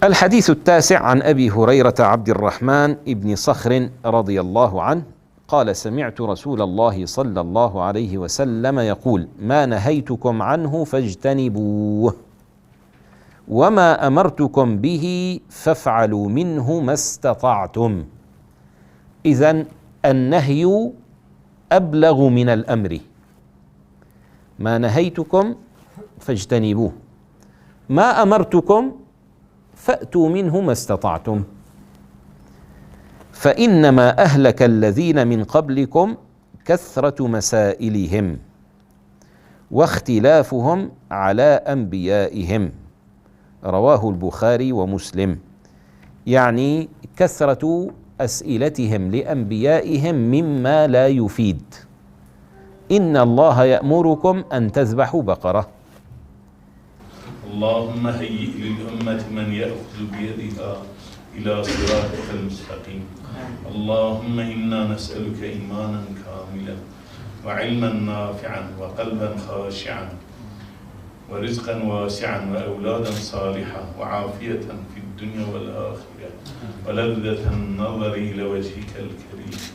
الحديث التاسع عن أبي هريرة عبد الرحمن بن صخر رضي الله عنه قال: سمعت رسول الله صلى الله عليه وسلم يقول: ما نهيتكم عنه فاجتنبوه، وما أمرتكم به فافعلوا منه ما استطعتم. إذن النهي أبلغ من الأمر. ما نهيتكم فاجتنبوه، ما أمرتكم فأتوا منه ما استطعتم. فإنما أهلك الذين من قبلكم كثرة مسائلهم واختلافهم على أنبيائهم. رواه البخاري ومسلم. يعني كثرة أسئلتهم لأنبيائهم مما لا يفيد. إن الله يأمركم أن تذبحوا بقرة. اللهم هيئ للأمة من يأخذ بيدها إلى صراطك المستقيم. اللهم إنا نسألك إيمانا كاملا وعلما نافعا وقلبا خاشعا ورزقا واسعا وأولادا صالحة وعافية في الدنيا والآخرة ولذة النظر إلى وجهك الكريم